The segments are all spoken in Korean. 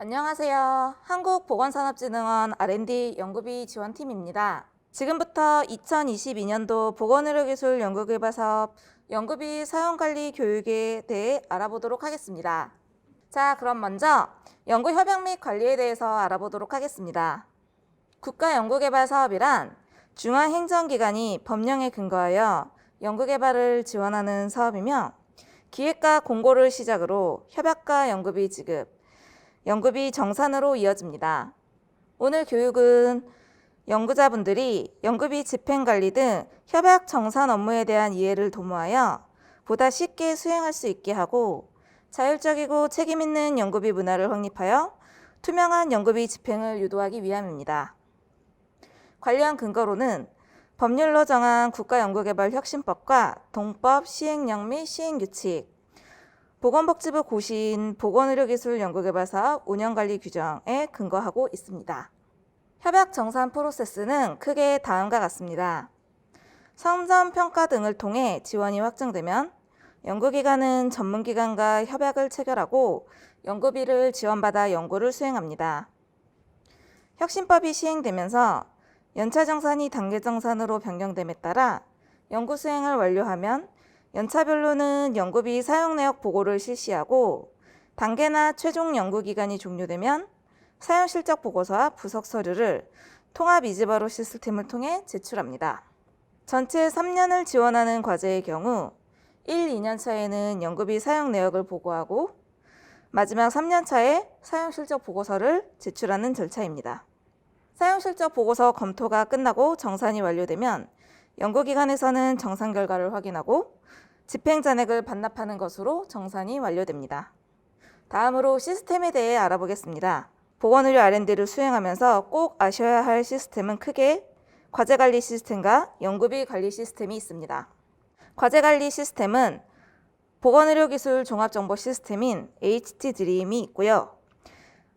안녕하세요. 한국보건산업진흥원 R&D 연구비 지원팀입니다. 지금부터 2022년도 보건의료기술 연구개발사업 연구비 사용관리 교육에 대해 알아보도록 하겠습니다. 자, 그럼 먼저 연구협약 및 관리에 대해서 알아보도록 하겠습니다. 국가연구개발사업이란 중앙행정기관이 법령에 근거하여 연구개발을 지원하는 사업이며 기획과 공고를 시작으로 협약과 연구비 지급, 연구비 정산으로 이어집니다. 오늘 교육은 연구자분들이 연구비 집행관리 등 협약 정산 업무에 대한 이해를 도모하여 보다 쉽게 수행할 수 있게 하고 자율적이고 책임있는 연구비 문화를 확립하여 투명한 연구비 집행을 유도하기 위함입니다. 관련 근거로는 법률로 정한 국가연구개발혁신법과 동법, 시행령 및 시행규칙, 보건복지부 고시인 보건의료기술연구개발사업 운영관리 규정에 근거하고 있습니다. 협약 정산 프로세스는 크게 다음과 같습니다. 성전평가 등을 통해 지원이 확정되면 연구기관은 전문기관과 협약을 체결하고 연구비를 지원받아 연구를 수행합니다. 혁신법이 시행되면서 연차정산이 단계정산으로 변경됨에 따라 연구 수행을 완료하면 연차별로는 연구비 사용내역 보고를 실시하고 단계나 최종 연구기간이 종료되면 사용실적 보고서와 부속 서류를 통합 이지바로 시스템을 통해 제출합니다. 전체 3년을 지원하는 과제의 경우 1, 2년차에는 연구비 사용내역을 보고하고 마지막 3년차에 사용실적 보고서를 제출하는 절차입니다. 사용실적 보고서 검토가 끝나고 정산이 완료되면 연구기관에서는 정산 결과를 확인하고 집행잔액을 반납하는 것으로 정산이 완료됩니다. 다음으로 시스템에 대해 알아보겠습니다. 보건의료 R&D를 수행하면서 꼭 아셔야 할 시스템은 크게 과제관리 시스템과 연구비 관리 시스템이 있습니다. 과제관리 시스템은 보건의료기술 종합정보 시스템인 HT-DREAM이 있고요.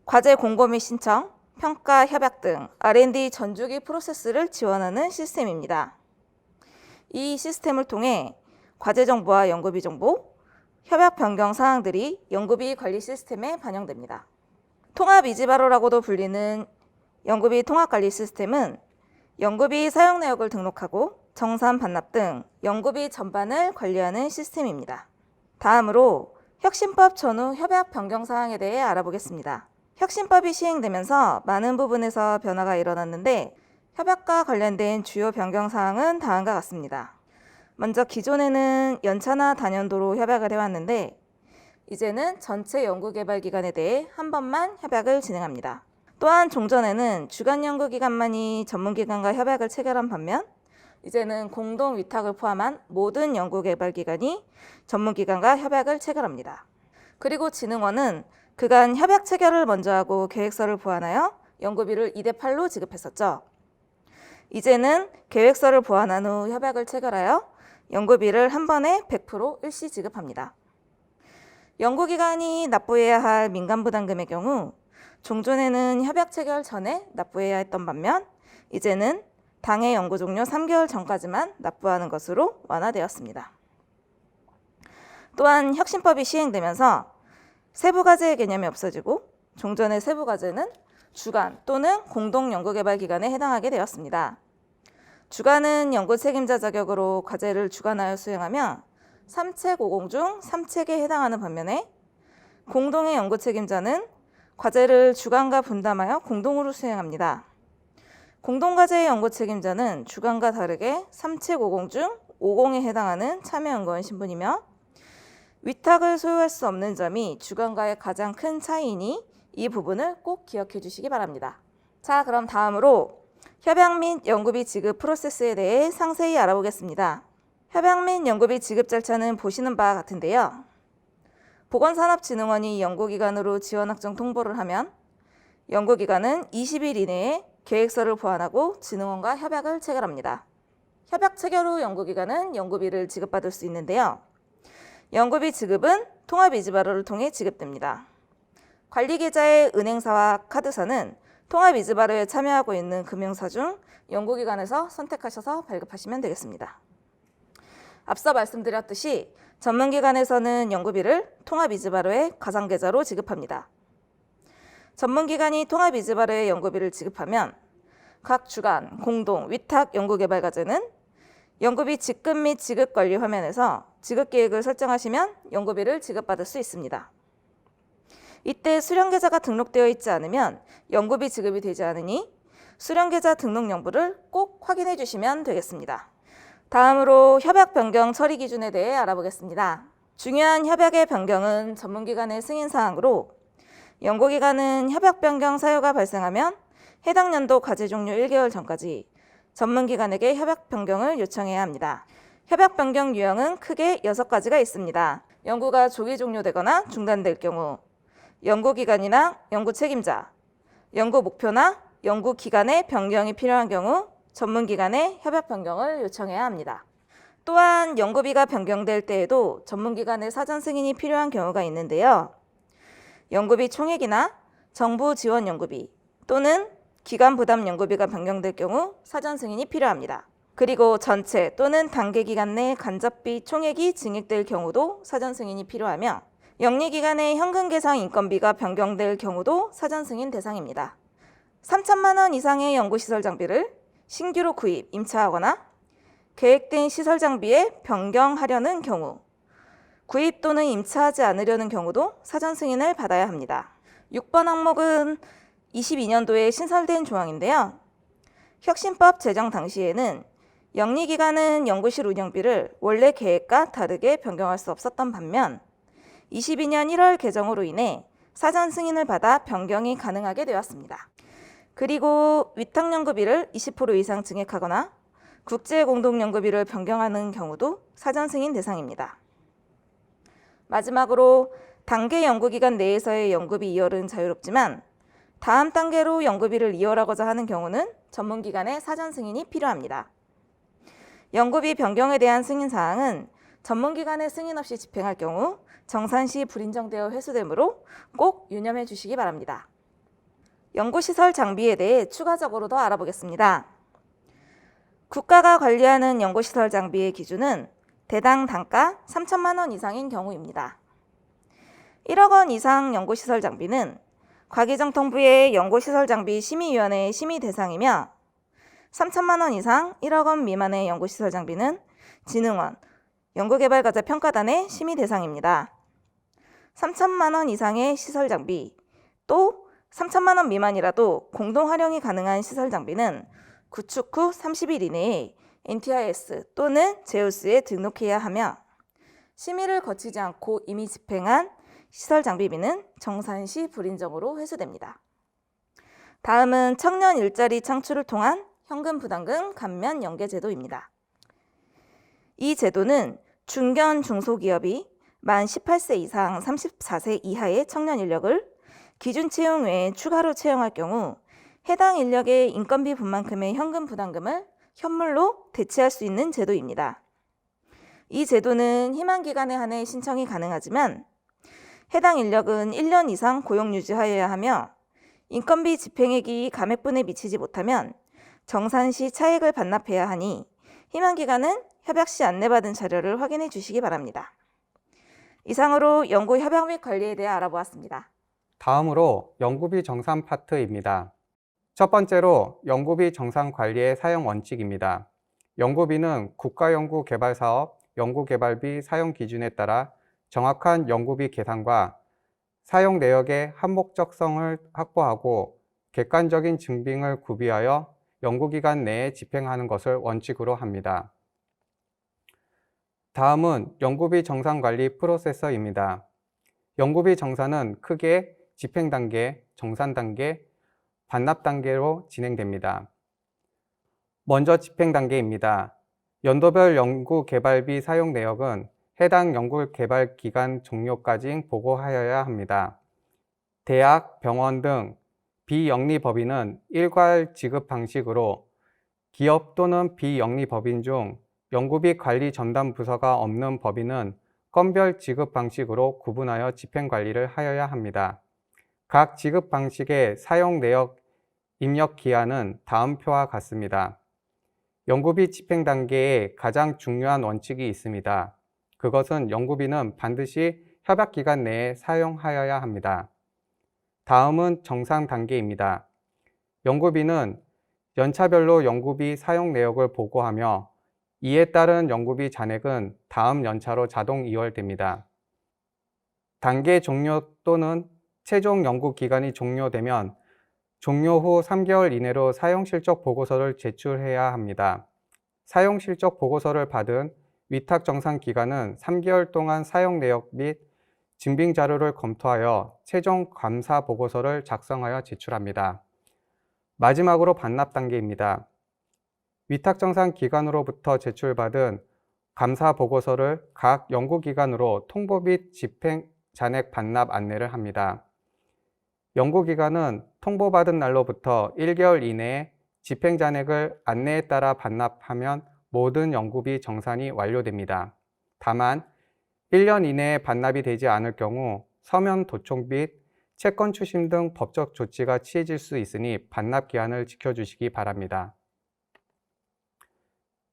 과제 공고 및 신청, 평가, 협약 등 R&D 전주기 프로세스를 지원하는 시스템입니다. 이 시스템을 통해 과제 정보와 연구비 정보, 협약 변경 사항들이 연구비 관리 시스템에 반영됩니다. 통합 이지바로라고도 불리는 연구비 통합관리 시스템은 연구비 사용 내역을 등록하고 정산 반납 등 연구비 전반을 관리하는 시스템입니다. 다음으로 혁신법 전후 협약 변경 사항에 대해 알아보겠습니다. 혁신법이 시행되면서 많은 부분에서 변화가 일어났는데 협약과 관련된 주요 변경 사항은 다음과 같습니다. 먼저 기존에는 연차나 단연도로 협약을 해왔는데 이제는 전체 연구개발기관에 대해 한 번만 협약을 진행합니다. 또한 종전에는 주간연구기관만이 전문기관과 협약을 체결한 반면 이제는 공동위탁을 포함한 모든 연구개발기관이 전문기관과 협약을 체결합니다. 그리고 진흥원은 그간 협약 체결을 먼저 하고 계획서를 보완하여 연구비를 2대8로 지급했었죠. 이제는 계획서를 보완한 후 협약을 체결하여 연구비를 한 번에 100% 일시 지급합니다. 연구기관이 납부해야 할 민간부담금의 경우 종전에는 협약 체결 전에 납부해야 했던 반면 이제는 당해 연구 종료 3개월 전까지만 납부하는 것으로 완화되었습니다. 또한 혁신법이 시행되면서 세부과제의 개념이 없어지고 종전의 세부과제는 주간 또는 공동연구개발기관에 해당하게 되었습니다. 주간은 연구 책임자 자격으로 과제를 주관하여 수행하며 3책 5공 중 3책에 해당하는 반면에 공동의 연구 책임자는 과제를 주간과 분담하여 공동으로 수행합니다. 공동과제의 연구 책임자는 주간과 다르게 3책 5공 중 5공에 해당하는 참여연구원 신분이며 위탁을 소유할 수 없는 점이 주간과의 가장 큰 차이이니 이 부분을 꼭 기억해 주시기 바랍니다. 자, 그럼 다음으로 협약 및 연구비 지급 프로세스에 대해 상세히 알아보겠습니다. 협약 및 연구비 지급 절차는 보시는 바와 같은데요. 보건산업진흥원이 연구기관으로 지원 확정 통보를 하면 연구기관은 20일 이내에 계획서를 보완하고 진흥원과 협약을 체결합니다. 협약 체결 후 연구기관은 연구비를 지급받을 수 있는데요. 연구비 지급은 통합 이지바로를 통해 지급됩니다. 관리계좌의 은행사와 카드사는 통합 이지바로에 참여하고 있는 금융사 중 연구기관에서 선택하셔서 발급하시면 되겠습니다. 앞서 말씀드렸듯이 전문기관에서는 연구비를 통합 이지바로의 가상계좌로 지급합니다. 전문기관이 통합이지바르에 연구비를 지급하면 각 주간, 공동, 위탁 연구개발과제는 연구비 직급 및 지급관리 화면에서 지급계획을 설정하시면 연구비를 지급받을 수 있습니다. 이때 수령계좌가 등록되어 있지 않으면 연구비 지급이 되지 않으니 수령계좌 등록 여부를 꼭 확인해 주시면 되겠습니다. 다음으로 협약 변경 처리 기준에 대해 알아보겠습니다. 중요한 협약의 변경은 전문기관의 승인사항으로 연구기관은 협약 변경 사유가 발생하면 해당 연도 과제 종료 1개월 전까지 전문기관에게 협약 변경을 요청해야 합니다. 협약 변경 유형은 크게 6가지가 있습니다. 연구가 조기 종료되거나 중단될 경우, 연구기관이나 연구 책임자, 연구 목표나 연구 기간의 변경이 필요한 경우 전문기관에 협약 변경을 요청해야 합니다. 또한 연구비가 변경될 때에도 전문기관의 사전 승인이 필요한 경우가 있는데요. 연구비 총액이나 정부 지원 연구비 또는 기간 부담 연구비가 변경될 경우 사전 승인이 필요합니다. 그리고 전체 또는 단계 기간 내 간접비 총액이 증액될 경우도 사전 승인이 필요하며 영리기간의 현금 계상 인건비가 변경될 경우도 사전 승인 대상입니다. 3천만 원 이상의 연구시설 장비를 신규로 구입, 임차하거나 계획된 시설 장비에 변경하려는 경우, 구입 또는 임차하지 않으려는 경우도 사전 승인을 받아야 합니다. 6번 항목은 22년도에 신설된 조항인데요. 혁신법 제정 당시에는 영리기관은 연구실 운영비를 원래 계획과 다르게 변경할 수 없었던 반면 22년 1월 개정으로 인해 사전 승인을 받아 변경이 가능하게 되었습니다. 그리고 위탁연구비를 20% 이상 증액하거나 국제공동연구비를 변경하는 경우도 사전 승인 대상입니다. 마지막으로 단계 연구기간 내에서의 연구비 이월은 자유롭지만 다음 단계로 연구비를 이월하고자 하는 경우는 전문기관의 사전 승인이 필요합니다. 연구비 변경에 대한 승인사항은 전문기관의 승인 없이 집행할 경우 정산시 불인정되어 회수되므로 꼭 유념해 주시기 바랍니다. 연구시설 장비에 대해 추가적으로 더 알아보겠습니다. 국가가 관리하는 연구시설 장비의 기준은 대당 단가 3천만 원 이상인 경우입니다. 1억 원 이상 연구시설 장비는 과기정통부의 연구시설 장비 심의위원회의 심의 대상이며 3천만 원 이상 1억 원 미만의 연구시설 장비는 진흥원, 연구개발과제 평가단의 심의 대상입니다. 3천만 원 이상의 시설 장비, 또 3천만 원 미만이라도 공동 활용이 가능한 시설 장비는 구축 후 30일 이내에 NTIS 또는 제우스에 등록해야 하며 심의를 거치지 않고 이미 집행한 시설 장비비는 정산시 불인정으로 회수됩니다. 다음은 청년 일자리 창출을 통한 현금 부담금 감면 연계 제도입니다. 이 제도는 중견 중소기업이 만 18세 이상 34세 이하의 청년 인력을 기준 채용 외에 추가로 채용할 경우 해당 인력의 인건비 분만큼의 현금 부담금을 현물로 대체할 수 있는 제도입니다. 이 제도는 희망기간에 한해 신청이 가능하지만 해당 인력은 1년 이상 고용 유지하여야 하며 인건비 집행액이 감액분에 미치지 못하면 정산시 차액을 반납해야 하니 희망기간은 협약 시 안내받은 자료를 확인해 주시기 바랍니다. 이상으로 연구 협약 및 관리에 대해 알아보았습니다. 다음으로 연구비 정산 파트입니다. 첫 번째로 연구비 정산 관리의 사용 원칙입니다. 연구비는 국가연구개발사업 연구개발비 사용 기준에 따라 정확한 연구비 계산과 사용 내역의 한목적성을 확보하고 객관적인 증빙을 구비하여 연구기간 내에 집행하는 것을 원칙으로 합니다. 다음은 연구비 정산 관리 프로세서입니다. 연구비 정산은 크게 집행 단계, 정산 단계, 반납 단계로 진행됩니다. 먼저 집행 단계입니다. 연도별 연구개발비 사용 내역은 해당 연구개발 기간 종료까지 보고하여야 합니다. 대학, 병원 등 비영리법인은 일괄 지급 방식으로 기업 또는 비영리법인 중 연구비 관리 전담 부서가 없는 법인은 건별 지급 방식으로 구분하여 집행 관리를 하여야 합니다. 각 지급 방식의 사용 내역 입력 기한은 다음 표와 같습니다. 연구비 집행 단계에 가장 중요한 원칙이 있습니다. 그것은 연구비는 반드시 협약 기간 내에 사용하여야 합니다. 다음은 정산 단계입니다. 연구비는 연차별로 연구비 사용 내역을 보고하며 이에 따른 연구비 잔액은 다음 연차로 자동 이월됩니다. 단계 종료 또는 최종 연구 기간이 종료되면 종료 후 3개월 이내로 사용실적 보고서를 제출해야 합니다. 사용실적 보고서를 받은 위탁 정산 기관은 3개월 동안 사용 내역 및 증빙 자료를 검토하여 최종 감사 보고서를 작성하여 제출합니다. 마지막으로 반납 단계입니다. 위탁 정산 기관으로부터 제출받은 감사 보고서를 각 연구기관으로 통보 및 집행 잔액 반납 안내를 합니다. 연구기관은 통보받은 날로부터 1개월 이내에 집행 잔액을 안내에 따라 반납하면 모든 연구비 정산이 완료됩니다. 다만 1년 이내에 반납이 되지 않을 경우 서면 도청 및 채권 추심 등 법적 조치가 취해질 수 있으니 반납 기한을 지켜주시기 바랍니다.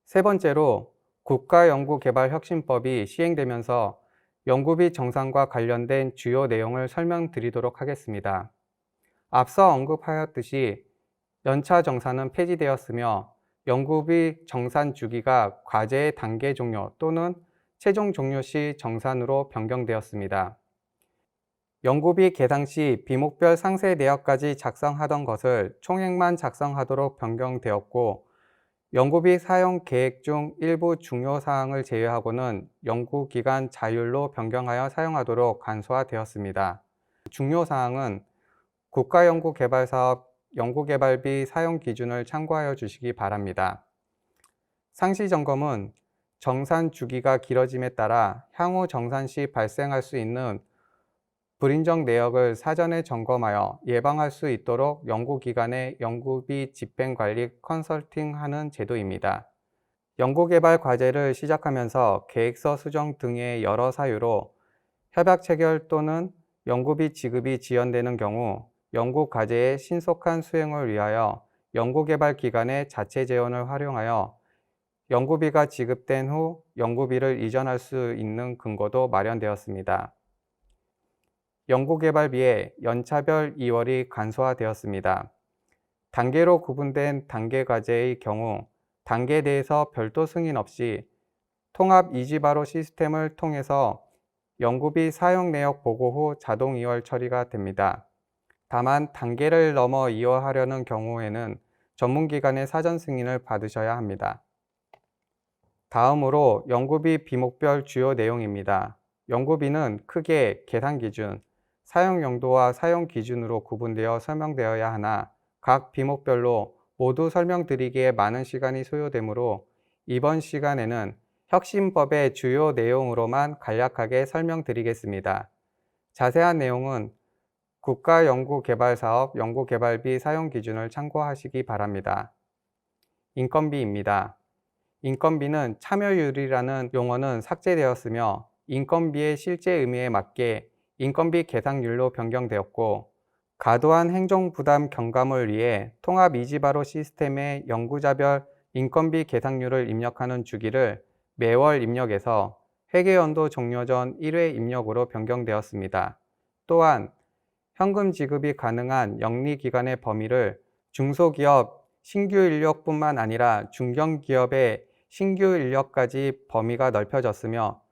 세 번째로 국가연구개발혁신법이 시행되면서 연구비 정산과 관련된 주요 내용을 설명드리도록 하겠습니다. 앞서 언급하였듯이 연차 정산은 폐지되었으며 연구비 정산 주기가 과제의 단계 종료 또는 최종 종료 시 정산으로 변경되었습니다. 연구비 계상 시 비목별 상세 내역까지 작성하던 것을 총액만 작성하도록 변경되었고, 연구비 사용 계획 중 일부 중요 사항을 제외하고는 연구기간 자율로 변경하여 사용하도록 간소화되었습니다. 중요 사항은 국가연구개발사업 연구개발비 사용 기준을 참고하여 주시기 바랍니다. 상시 점검은 정산 주기가 길어짐에 따라 향후 정산 시 발생할 수 있는 불인정 내역을 사전에 점검하여 예방할 수 있도록 연구기관의 연구비 집행관리 컨설팅하는 제도입니다. 연구개발 과제를 시작하면서 계획서 수정 등의 여러 사유로 협약 체결 또는 연구비 지급이 지연되는 경우 연구과제의 신속한 수행을 위하여 연구개발 기관의 자체 재원을 활용하여 연구비가 지급된 후 연구비를 이전할 수 있는 근거도 마련되었습니다. 연구개발비의 연차별 이월이 간소화되었습니다. 단계로 구분된 단계과제의 경우 단계 내에서 별도 승인 없이 통합 이지바로 시스템을 통해서 연구비 사용 내역 보고 후 자동 이월 처리가 됩니다. 다만 단계를 넘어 이월하려는 경우에는 전문기관의 사전 승인을 받으셔야 합니다. 다음으로 연구비 비목별 주요 내용입니다. 연구비는 크게 계산 기준, 사용 용도와 사용 기준으로 구분되어 설명되어야 하나 각 비목별로 모두 설명드리기에 많은 시간이 소요되므로 이번 시간에는 혁신법의 주요 내용으로만 간략하게 설명드리겠습니다. 자세한 내용은 국가연구개발사업 연구개발비 사용 기준을 참고하시기 바랍니다. 인건비입니다. 인건비는 참여율이라는 용어는 삭제되었으며 인건비의 실제 의미에 맞게 인건비 계상률로 변경되었고, 과도한 행정부담 경감을 위해 통합 이지바로 시스템의 연구자별 인건비 계상률을 입력하는 주기를 매월 입력해서 회계연도 종료 전 1회 입력으로 변경되었습니다. 또한 현금 지급이 가능한 영리기관의 범위를 중소기업 신규 인력뿐만 아니라 중견기업의 신규 인력까지 범위가 넓혀졌으며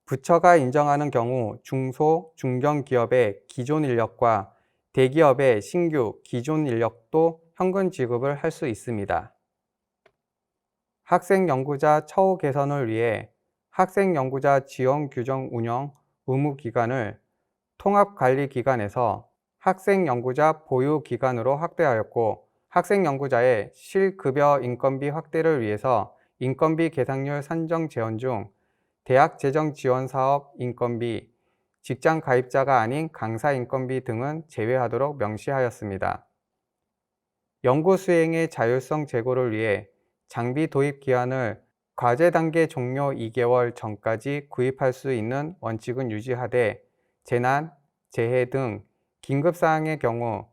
부처가 인정하는 경우 중소, 중견기업의 기존 인력과 대기업의 신규, 기존 인력도 현금 지급을 할 수 있습니다. 학생 연구자 처우 개선을 위해 학생 연구자 지원 규정 운영 의무기간을 통합관리기관에서 학생 연구자 보유기관으로 확대하였고, 학생 연구자의 실급여 인건비 확대를 위해서 인건비 계상률 산정 재원 중 대학 재정 지원 사업 인건비, 직장 가입자가 아닌 강사 인건비 등은 제외하도록 명시하였습니다. 연구 수행의 자율성 제고를 위해 장비 도입 기한을 과제 단계 종료 2개월 전까지 구입할 수 있는 원칙은 유지하되 재난, 재해 등 긴급 사항의 경우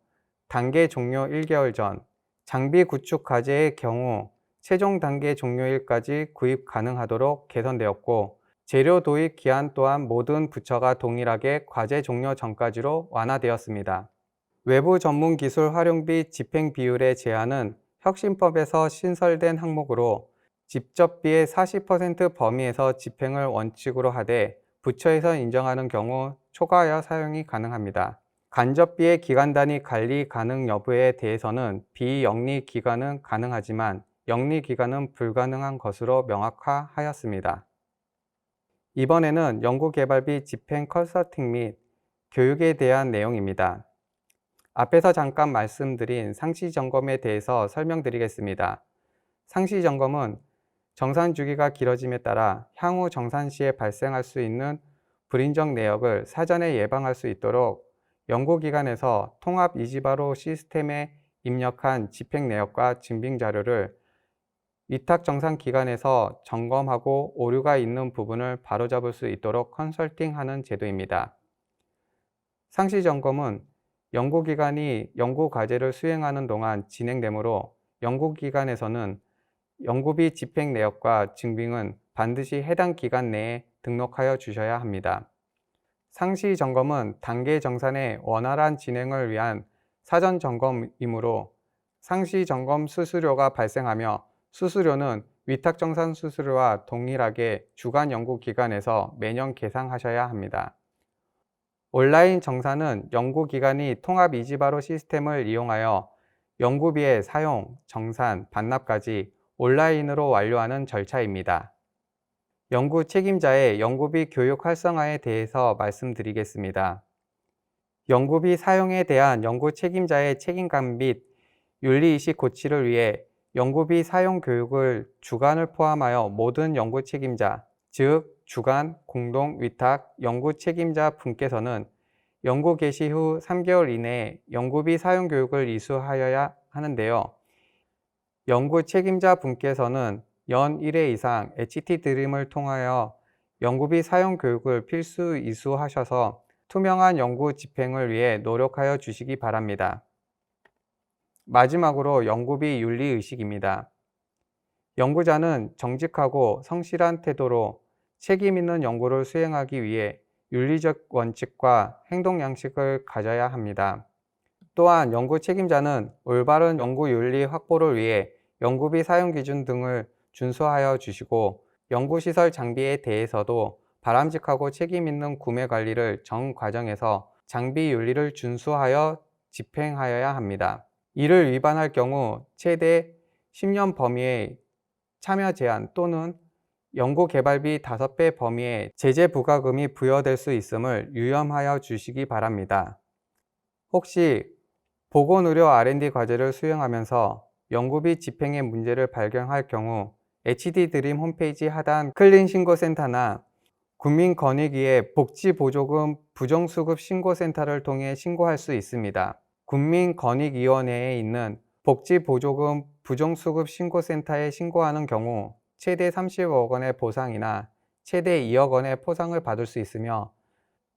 단계 종료 1개월 전, 장비 구축 과제의 경우 최종 단계 종료일까지 구입 가능하도록 개선되었고, 재료 도입 기한 또한 모든 부처가 동일하게 과제 종료 전까지로 완화되었습니다. 외부 전문 기술 활용비 집행 비율의 제한은 혁신법에서 신설된 항목으로 직접비의 40% 범위에서 집행을 원칙으로 하되 부처에서 인정하는 경우 초과하여 사용이 가능합니다. 간접비의 기관 단위 관리 가능 여부에 대해서는 비영리 기관은 가능하지만 영리 기관은 불가능한 것으로 명확화하였습니다. 이번에는 연구개발비 집행 컨설팅 및 교육에 대한 내용입니다. 앞에서 잠깐 말씀드린 상시점검에 대해서 설명드리겠습니다. 상시점검은 정산 주기가 길어짐에 따라 향후 정산 시에 발생할 수 있는 불인정 내역을 사전에 예방할 수 있도록 연구기관에서 통합 이지바로 시스템에 입력한 집행 내역과 증빙 자료를 위탁정산기관에서 점검하고 오류가 있는 부분을 바로잡을 수 있도록 컨설팅하는 제도입니다. 상시점검은 연구기관이 연구과제를 수행하는 동안 진행되므로 연구기관에서는 연구비 집행 내역과 증빙은 반드시 해당 기간 내에 등록하여 주셔야 합니다. 상시 점검은 단계 정산의 원활한 진행을 위한 사전 점검이므로 상시 점검 수수료가 발생하며 수수료는 위탁 정산 수수료와 동일하게 주관 연구기관에서 매년 계상하셔야 합니다. 온라인 정산은 연구기관이 통합 이지바로 시스템을 이용하여 연구비의 사용, 정산, 반납까지 온라인으로 완료하는 절차입니다. 연구 책임자의 연구비 교육 활성화에 대해서 말씀드리겠습니다. 연구비 사용에 대한 연구 책임자의 책임감 및 윤리의식 고취를 위해 연구비 사용 교육을 주관을 포함하여 모든 연구 책임자, 즉 주관, 공동, 위탁, 연구 책임자 분께서는 연구 개시 후 3개월 이내에 연구비 사용 교육을 이수하여야 하는데요. 연구 책임자 분께서는 연 1회 이상 HT 드림을 통하여 연구비 사용 교육을 필수 이수하셔서 투명한 연구 집행을 위해 노력하여 주시기 바랍니다. 마지막으로 연구비 윤리의식입니다. 연구자는 정직하고 성실한 태도로 책임 있는 연구를 수행하기 위해 윤리적 원칙과 행동 양식을 가져야 합니다. 또한 연구 책임자는 올바른 연구 윤리 확보를 위해 연구비 사용 기준 등을 준수하여 주시고 연구시설 장비에 대해서도 바람직하고 책임 있는 구매 관리를 전 과정에서 장비 윤리를 준수하여 집행하여야 합니다. 이를 위반할 경우 최대 10년 범위의 참여 제한 또는 연구개발비 5배 범위의 제재 부과금이 부여될 수 있음을 유념하여 주시기 바랍니다. 혹시 보건의료 R&D 과제를 수행하면서 연구비 집행의 문제를 발견할 경우 HD드림 홈페이지 하단 클린신고센터나 국민권익위의 복지보조금 부정수급 신고센터를 통해 신고할 수 있습니다. 국민권익위원회에 있는 복지보조금 부정수급 신고센터에 신고하는 경우 최대 30억 원의 보상이나 최대 2억 원의 포상을 받을 수 있으며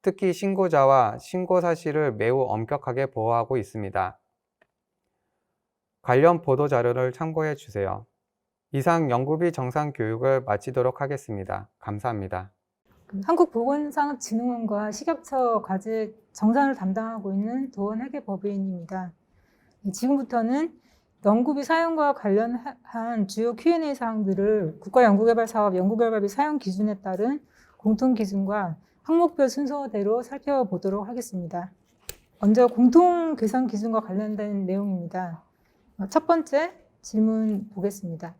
특히 신고자와 신고 사실을 매우 엄격하게 보호하고 있습니다. 관련 보도자료를 참고해 주세요. 이상 연구비 정산 교육을 마치도록 하겠습니다. 감사합니다. 한국보건산업진흥원과 식약처 과제 정산을 담당하고 있는 도원회계 법인입니다. 지금부터는 연구비 사용과 관련한 주요 Q&A 사항들을 국가연구개발사업 연구개발비 사용 기준에 따른 공통기준과 항목별 순서대로 살펴보도록 하겠습니다. 먼저 공통계산 기준과 관련된 내용입니다. 첫 번째 질문 보겠습니다.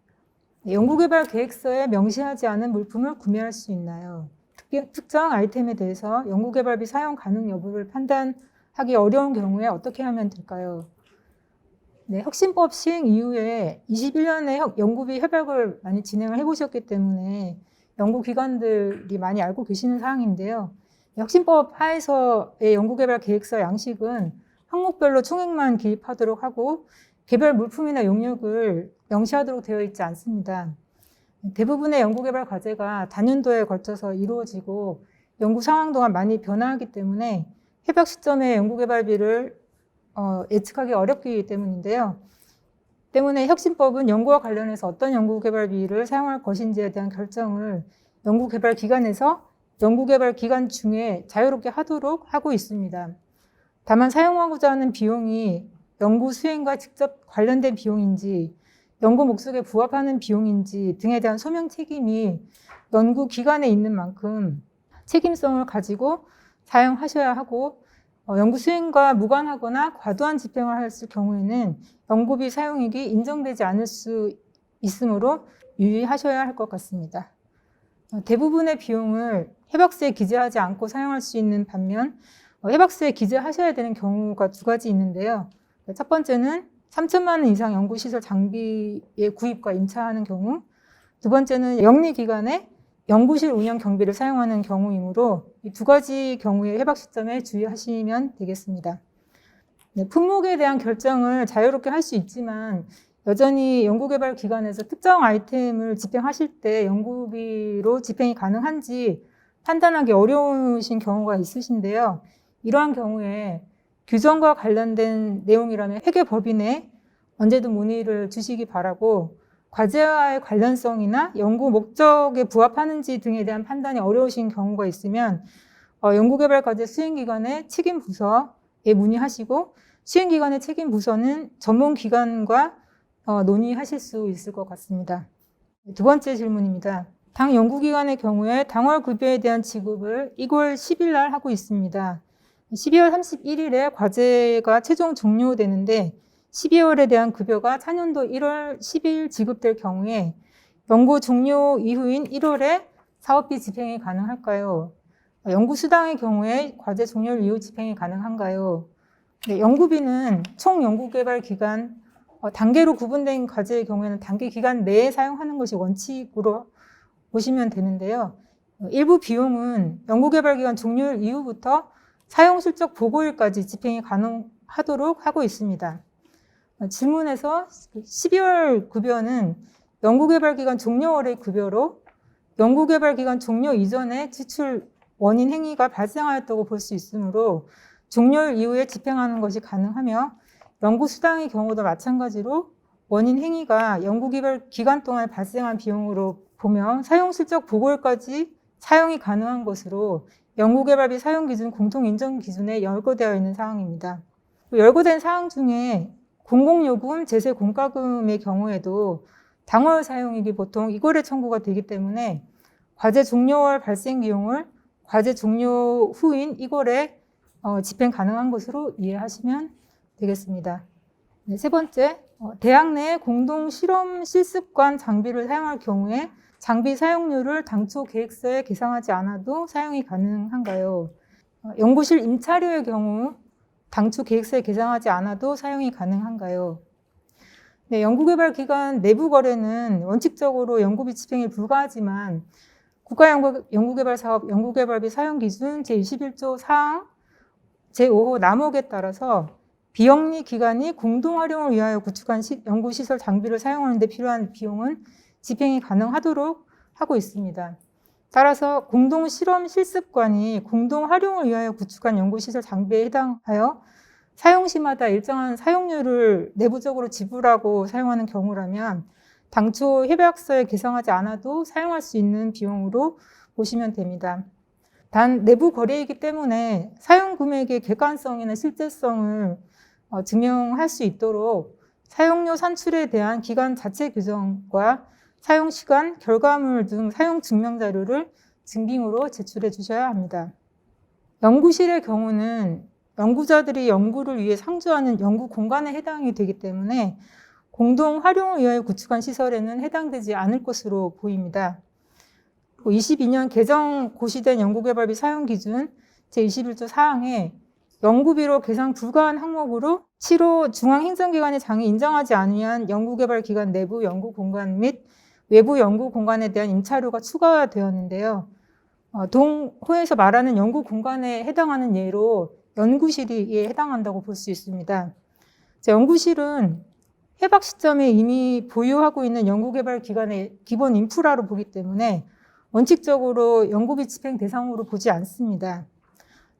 연구개발 계획서에 명시하지 않은 물품을 구매할 수 있나요? 특정 아이템에 대해서 연구개발비 사용 가능 여부를 판단하기 어려운 경우에 어떻게 하면 될까요? 네, 혁신법 시행 이후에 21년에 연구비 협약을 많이 진행을 해보셨기 때문에 연구기관들이 많이 알고 계시는 사항인데요. 혁신법 하에서의 연구개발 계획서 양식은 항목별로 총액만 기입하도록 하고 개별 물품이나 용역을 명시하도록 되어 있지 않습니다. 대부분의 연구개발 과제가 단연도에 걸쳐서 이루어지고 연구 상황 동안 많이 변화하기 때문에 협약 시점에 연구개발비를 예측하기 어렵기 때문인데요. 때문에 혁신법은 연구와 관련해서 어떤 연구개발비를 사용할 것인지에 대한 결정을 연구개발기관에서 연구개발기간 중에 자유롭게 하도록 하고 있습니다. 다만 사용하고자 하는 비용이 연구 수행과 직접 관련된 비용인지, 연구 목적에 부합하는 비용인지 등에 대한 소명 책임이 연구 기관에 있는 만큼 책임성을 가지고 사용하셔야 하고, 연구 수행과 무관하거나 과도한 집행을 했을 경우에는 연구비 사용액이 인정되지 않을 수 있으므로 유의하셔야 할 것 같습니다. 대부분의 비용을 해박스에 기재하지 않고 사용할 수 있는 반면 해박스에 기재하셔야 되는 경우가 두 가지 있는데요. 첫 번째는 3천만 원 이상 연구시설 장비의 구입과 임차하는 경우, 두 번째는 영리기관의 연구실 운영 경비를 사용하는 경우이므로 이 두 가지 경우의 해박 시점에 주의하시면 되겠습니다. 네, 품목에 대한 결정을 자유롭게 할 수 있지만 여전히 연구개발 기관에서 특정 아이템을 집행하실 때 연구비로 집행이 가능한지 판단하기 어려우신 경우가 있으신데요. 이러한 경우에 규정과 관련된 내용이라면 회계법인에 언제든 문의를 주시기 바라고, 과제와의 관련성이나 연구 목적에 부합하는지 등에 대한 판단이 어려우신 경우가 있으면 연구개발과제 수행기관의 책임부서에 문의하시고, 수행기관의 책임부서는 전문기관과 논의하실 수 있을 것 같습니다. 두 번째 질문입니다. 당 연구기관의 경우에 당월급여에 대한 지급을 2월 10일 날 하고 있습니다. 12월 31일에 과제가 최종 종료되는데 12월에 대한 급여가 차년도 1월 10일 지급될 경우에 연구 종료 이후인 1월에 사업비 집행이 가능할까요? 연구수당의 경우에 과제 종료 이후 집행이 가능한가요? 네, 연구비는 총 연구개발 기간 단계로 구분된 과제의 경우에는 단계 기간 내에 사용하는 것이 원칙으로 보시면 되는데요. 일부 비용은 연구개발기간 종료일 이후부터 사용실적 보고일까지 집행이 가능하도록 하고 있습니다. 질문에서 12월 급여는 연구개발기간 종료월의 급여로 연구개발기간 종료 이전에 지출 원인 행위가 발생하였다고 볼 수 있으므로 종료일 이후에 집행하는 것이 가능하며, 연구수당의 경우도 마찬가지로 원인 행위가 연구개발 기간 동안 발생한 비용으로 보면 사용실적 보고일까지 사용이 가능한 것으로 연구개발비 사용기준 공통인정기준에 열거되어 있는 사항입니다. 열거된 사항 중에 공공요금, 제세 공과금의 경우에도 당월 사용액이 보통 2월에 청구가 되기 때문에 과제 종료월 발생 비용을 과제 종료 후인 2월에 집행 가능한 것으로 이해하시면 되겠습니다. 네, 세 번째, 대학 내 공동 실험 실습관 장비를 사용할 경우에 장비 사용료를 당초 계획서에 계상하지 않아도 사용이 가능한가요? 연구실 임차료의 경우 당초 계획서에 계상하지 않아도 사용이 가능한가요? 네, 연구개발기관 내부 거래는 원칙적으로 연구비 집행이 불가하지만 국가연구개발사업 연구개발비 사용기준 제21조 사항 제5호 남목에 따라서 비영리 기관이 공동활용을 위하여 구축한 연구시설 장비를 사용하는 데 필요한 비용은 집행이 가능하도록 하고 있습니다. 따라서 공동실험실습관이 공동활용을 위하여 구축한 연구시설 장비에 해당하여 사용시마다 일정한 사용료를 내부적으로 지불하고 사용하는 경우라면 당초 협약서에 계상하지 않아도 사용할 수 있는 비용으로 보시면 됩니다. 단 내부 거래이기 때문에 사용 금액의 객관성이나 실제성을 증명할 수 있도록 사용료 산출에 대한 기관 자체 규정과 사용 시간, 결과물 등 사용 증명 자료를 증빙으로 제출해 주셔야 합니다. 연구실의 경우는 연구자들이 연구를 위해 상주하는 연구 공간에 해당이 되기 때문에 공동 활용을 위하여 구축한 시설에는 해당되지 않을 것으로 보입니다. 22년 개정 고시된 연구개발비 사용기준 제21조 사항에 연구비로 계상 불가한 항목으로 7호 중앙행정기관의 장이 인정하지 아니한 연구개발기관 내부 연구공간 및 외부 연구공간에 대한 임차료가 추가되었는데요. 동호에서 말하는 연구공간에 해당하는 예로 연구실이 해당한다고 볼 수 있습니다. 연구실은 해박 시점에 이미 보유하고 있는 연구개발기관의 기본 인프라로 보기 때문에 원칙적으로 연구비 집행 대상으로 보지 않습니다.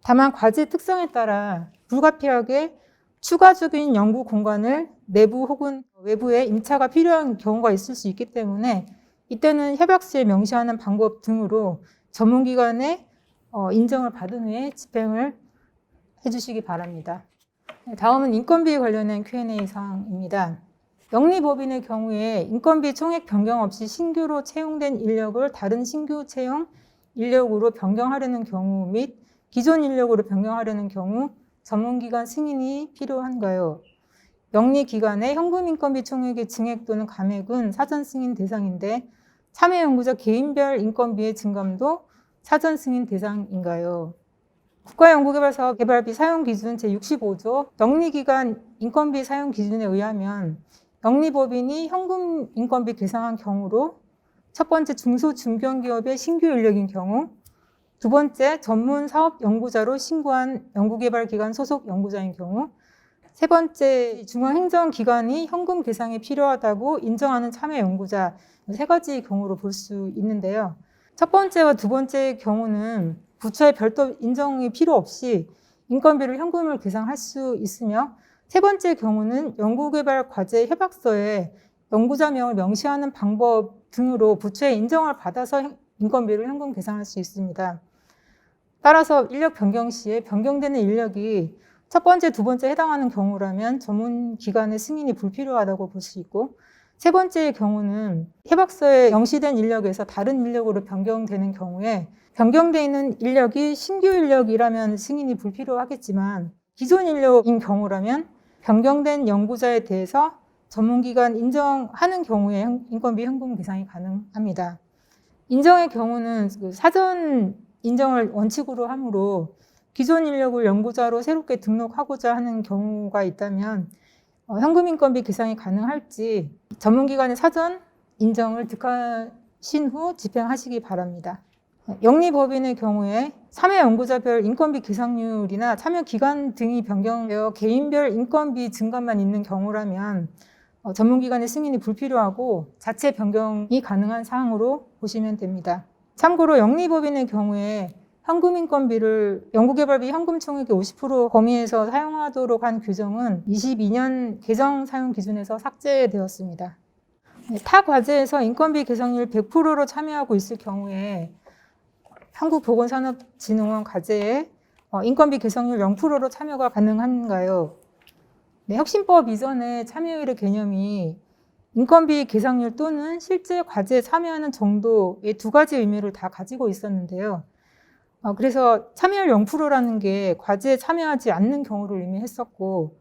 다만 과제 특성에 따라 불가피하게 추가적인 연구 공간을 내부 혹은 외부에 임차가 필요한 경우가 있을 수 있기 때문에 이때는 협약서에 명시하는 방법 등으로 전문기관의 인정을 받은 후에 집행을 해주시기 바랍니다. 다음은 인건비 관련된 Q&A 사항입니다. 영리법인의 경우에 인건비 총액 변경 없이 신규로 채용된 인력을 다른 신규 채용 인력으로 변경하려는 경우 및 기존 인력으로 변경하려는 경우 전문기관 승인이 필요한가요? 영리기관의 현금 인건비 총액의 증액 또는 감액은 사전 승인 대상인데 참여 연구자 개인별 인건비의 증감도 사전 승인 대상인가요? 국가연구개발사업 개발비 사용 기준 제65조 영리기관 인건비 사용 기준에 의하면 영리법인이 현금 인건비 계상한 경우로 첫 번째 중소 중견기업의 신규 인력인 경우, 두 번째 전문 사업 연구자로 신고한 연구개발기관 소속 연구자인 경우, 세 번째 중앙행정기관이 현금 계상이 필요하다고 인정하는 참여 연구자 세 가지 경우로 볼 수 있는데요. 첫 번째와 두 번째 경우는 부처의 별도 인정이 필요 없이 인건비를 현금을 계상할 수 있으며 세 번째 경우는 연구개발 과제 협약서에 연구자명을 명시하는 방법 등으로 부처의 인정을 받아서 인건비를 현금 계상할 수 있습니다. 따라서 인력 변경 시에 변경되는 인력이 첫 번째, 두 번째 해당하는 경우라면 전문기관의 승인이 불필요하다고 볼 수 있고 세 번째의 경우는 협약서에 명시된 인력에서 다른 인력으로 변경되는 경우에 변경되어 있는 인력이 신규 인력이라면 승인이 불필요하겠지만 기존 인력인 경우라면 변경된 연구자에 대해서 전문기관 인정하는 경우에 인건비 현금 계상이 가능합니다. 인정의 경우는 사전 인정을 원칙으로 하므로 기존 인력을 연구자로 새롭게 등록하고자 하는 경우가 있다면 현금 인건비 계상이 가능할지 전문기관의 사전 인정을 득하신 후 집행하시기 바랍니다. 영리법인의 경우에 참여 연구자별 인건비 계상률이나 참여 기간 등이 변경되어 개인별 인건비 증감만 있는 경우라면 전문기관의 승인이 불필요하고 자체 변경이 가능한 사항으로 보시면 됩니다. 참고로 영리법인의 경우에 현금 인건비를 연구개발비 현금 총액의 50% 범위에서 사용하도록 한 규정은 22년 개정 사용 기준에서 삭제되었습니다. 타 과제에서 인건비 계상률 100%로 참여하고 있을 경우에 한국보건산업진흥원 과제에 인건비 계상률 0%로 참여가 가능한가요? 네, 혁신법 이전의 참여율의 개념이 인건비 계상률 또는 실제 과제에 참여하는 정도의 두 가지 의미를 다 가지고 있었는데요. 그래서 참여율 0%라는 게 과제에 참여하지 않는 경우를 의미했었고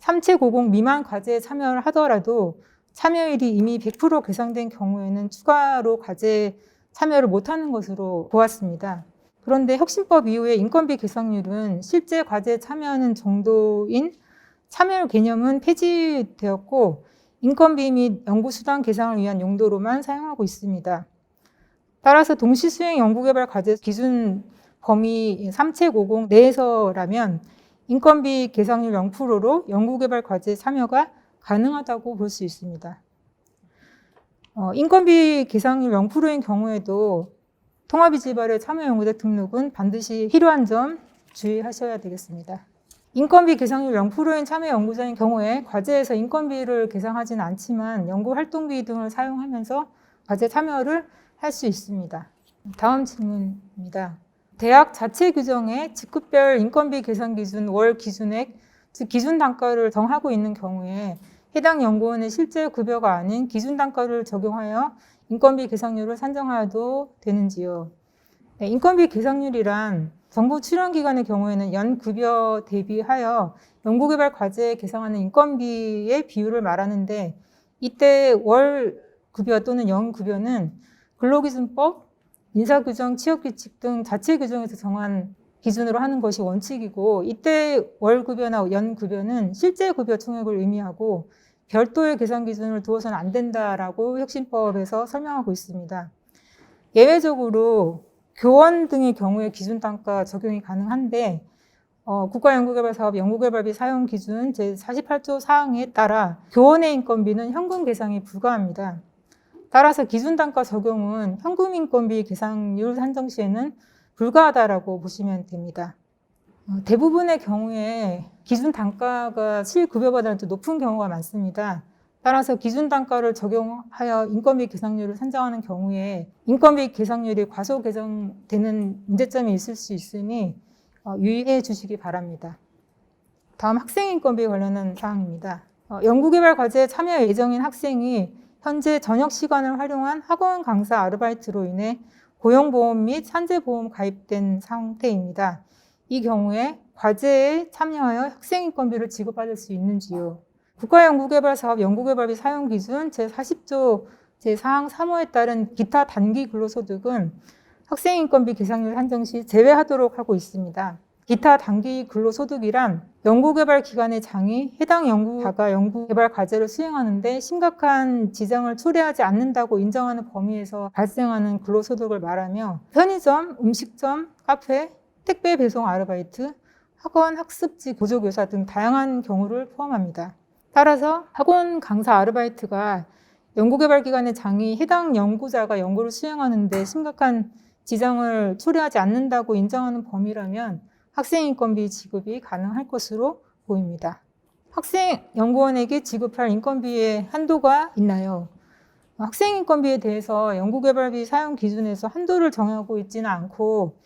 3790 미만 과제에 참여를 하더라도 참여율이 이미 100% 계상된 경우에는 추가로 과제에 참여를 못하는 것으로 보았습니다. 그런데 혁신법 이후에 인건비 계상률은 실제 과제에 참여하는 정도인 참여율 개념은 폐지되었고 인건비 및 연구수당 계상을 위한 용도로만 사용하고 있습니다. 따라서 동시수행 연구개발 과제 기준 범위 3750 내에서라면 인건비 계상률 0%로 연구개발 과제 참여가 가능하다고 볼 수 있습니다. 인건비 계상률 0%인 경우에도 통합이지발의 참여연구자 등록은 반드시 필요한 점 주의하셔야 되겠습니다. 인건비 계상률 0%인 참여연구자인 경우에 과제에서 인건비를 계상하지는 않지만 연구활동비 등을 사용하면서 과제 참여를 할 수 있습니다. 다음 질문입니다. 대학 자체 규정에 직급별 인건비 계산 기준 월 기준액, 즉 기준 단가를 정하고 있는 경우에 해당 연구원의 실제 급여가 아닌 기준 단가를 적용하여 인건비 계상률을 산정하여도 되는지요? 네, 인건비 계상률이란 정부 출연기관의 경우에는 연급여 대비하여 연구개발 과제에 계상하는 인건비의 비율을 말하는데 이때 월 급여 또는 연급여는 근로기준법, 인사규정, 취업규칙 등 자체 규정에서 정한 기준으로 하는 것이 원칙이고 이때 월급여나 연급여는 실제 급여 총액을 의미하고 별도의 계산 기준을 두어서는 안 된다라고 혁신법에서 설명하고 있습니다. 예외적으로 교원 등의 경우에 기준 단가 적용이 가능한데 국가연구개발사업 연구개발비 사용 기준 제48조 사항에 따라 교원의 인건비는 현금 계상이 불가합니다. 따라서 기준 단가 적용은 현금 인건비 계상률 산정 시에는 불가하다라고 보시면 됩니다. 대부분의 경우에 기준 단가가 실급여보다 더 높은 경우가 많습니다. 따라서 기준 단가를 적용하여 인건비 계상률을 산정하는 경우에 인건비 계상률이 과소 계정되는 문제점이 있을 수 있으니 유의해 주시기 바랍니다. 다음 학생인건비에 관련한 사항입니다. 연구개발 과제에 참여 예정인 학생이 현재 저녁 시간을 활용한 학원 강사 아르바이트로 인해 고용보험 및 산재보험 가입된 상태입니다. 이 경우에 과제에 참여하여 학생인건비를 지급받을 수 있는지요? 국가연구개발사업 연구개발비 사용기준 제40조 제4항 3호에 따른 기타 단기 근로소득은 학생인건비 계상률 산정 시 제외하도록 하고 있습니다. 기타 단기 근로소득이란 연구개발 기관의 장이 해당 연구자가 연구개발 과제를 수행하는데 심각한 지장을 초래하지 않는다고 인정하는 범위에서 발생하는 근로소득을 말하며 편의점, 음식점, 카페, 택배 배송 아르바이트, 학원, 학습지, 보조교사 등 다양한 경우를 포함합니다. 따라서 학원 강사 아르바이트가 연구개발 기관의 장이 해당 연구자가 연구를 수행하는데 심각한 지장을 초래하지 않는다고 인정하는 범위라면 학생인건비 지급이 가능할 것으로 보입니다. 학생 연구원에게 지급할 인건비의 한도가 있나요? 학생인건비에 대해서 연구개발비 사용 기준에서 한도를 정하고 있지는 않고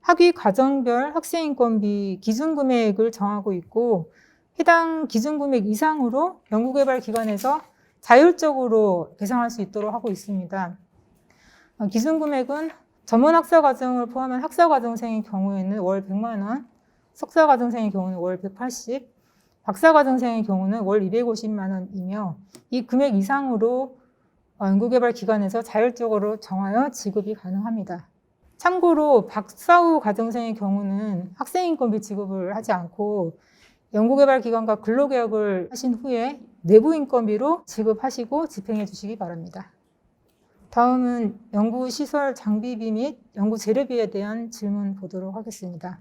학위 과정별 학생인건비 기준금액을 정하고 있고 해당 기준금액 이상으로 연구개발 기관에서 자율적으로 계상할 수 있도록 하고 있습니다. 기준금액은 전문 학사과정을 포함한 학사과정생의 경우에는 월 100만 원, 석사과정생의 경우는 월 180, 박사과정생의 경우는 월 250만 원이며 이 금액 이상으로 연구개발 기관에서 자율적으로 정하여 지급이 가능합니다. 참고로 박사 후 과정생의 경우는 학생인건비 지급을 하지 않고 연구개발 기관과 근로계약을 하신 후에 내부인건비로 지급하시고 집행해 주시기 바랍니다. 다음은 연구시설 장비비 및 연구재료비에 대한 질문 보도록 하겠습니다.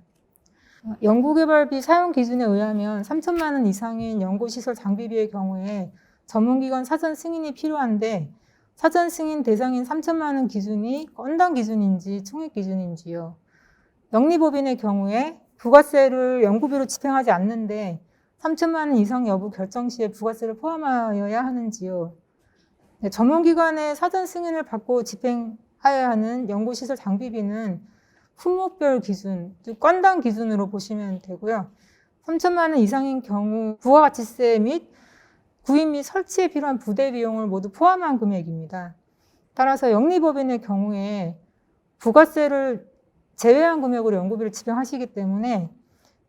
연구개발비 사용 기준에 의하면 3천만 원 이상인 연구시설 장비비의 경우에 전문기관 사전 승인이 필요한데 사전 승인 대상인 3천만 원 기준이 건당 기준인지 총액 기준인지요. 영리법인의 경우에 부가세를 연구비로 집행하지 않는데 3천만 원 이상 여부 결정 시에 부가세를 포함하여야 하는지요. 전문기관의 사전 승인을 받고 집행하여야 하는 연구시설 장비비는 품목별 기준, 즉 건당 기준으로 보시면 되고요. 3천만 원 이상인 경우 부가가치세 및 구입 및 설치에 필요한 부대 비용을 모두 포함한 금액입니다. 따라서 영리법인의 경우에 부가세를 제외한 금액으로 연구비를 집행하시기 때문에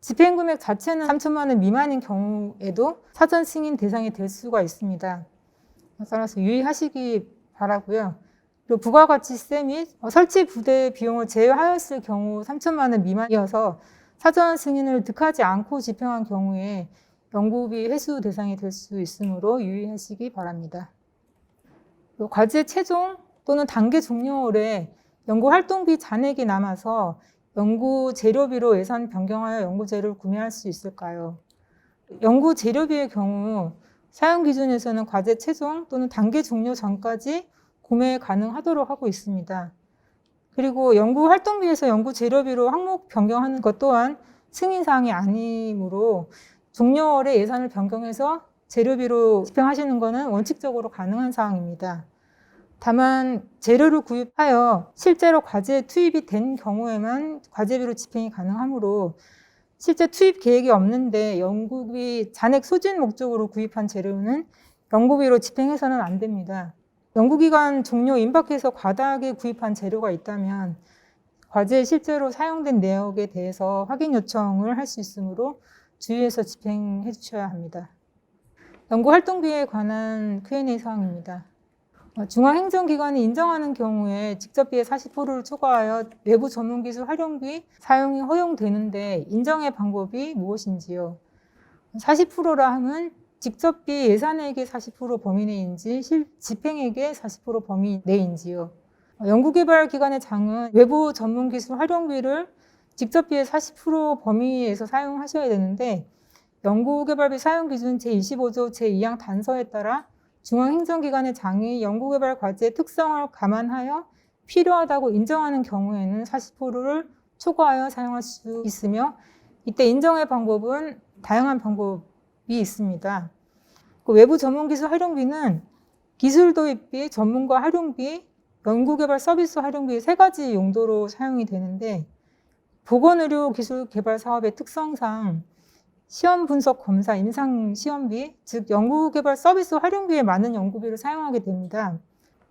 집행금액 자체는 3천만 원 미만인 경우에도 사전 승인 대상이 될 수가 있습니다. 따라서 유의하시기 바라고요. 그리고 부가가치세 및 설치 부대 비용을 제외하였을 경우 3천만 원 미만이어서 사전 승인을 득하지 않고 집행한 경우에 연구비 회수 대상이 될 수 있으므로 유의하시기 바랍니다. 과제 최종 또는 단계 종료월에 연구활동비 잔액이 남아서 연구재료비로 예산 변경하여 연구재료를 구매할 수 있을까요? 연구재료비의 경우 사용 기준에서는 과제 최종 또는 단계 종료 전까지 구매 가능하도록 하고 있습니다. 그리고 연구활동비에서 연구재료비로 항목 변경하는 것 또한 승인사항이 아니므로 종료월에 예산을 변경해서 재료비로 집행하시는 것은 원칙적으로 가능한 사항입니다. 다만 재료를 구입하여 실제로 과제에 투입이 된 경우에만 과제비로 집행이 가능하므로 실제 투입 계획이 없는데 연구비 잔액 소진 목적으로 구입한 재료는 연구비로 집행해서는 안 됩니다. 연구기간 종료 임박해서 과다하게 구입한 재료가 있다면 과제에 실제로 사용된 내역에 대해서 확인 요청을 할 수 있으므로 주의해서 집행해 주셔야 합니다. 연구활동비에 관한 Q&A 사항입니다. 중앙행정기관이 인정하는 경우에 직접비의 40%를 초과하여 외부 전문기술 활용비 사용이 허용되는데 인정의 방법이 무엇인지요? 40%라 함은 직접비 예산액의 40% 범위 내인지 집행액의 40% 범위 내인지요? 연구개발기관의 장은 외부 전문기술 활용비를 직접비의 40% 범위에서 사용하셔야 되는데 연구개발비 사용기준 제25조 제2항 단서에 따라 중앙행정기관의 장이 연구개발 과제의 특성을 감안하여 필요하다고 인정하는 경우에는 40%를 초과하여 사용할 수 있으며 이때 인정의 방법은 다양한 방법이 있습니다. 외부 전문기술 활용비는 기술 도입비, 전문가 활용비, 연구개발 서비스 활용비 세 가지 용도로 사용이 되는데 보건의료 기술 개발 사업의 특성상 시험 분석 검사, 임상 시험비, 즉 연구개발 서비스 활용비에 많은 연구비를 사용하게 됩니다.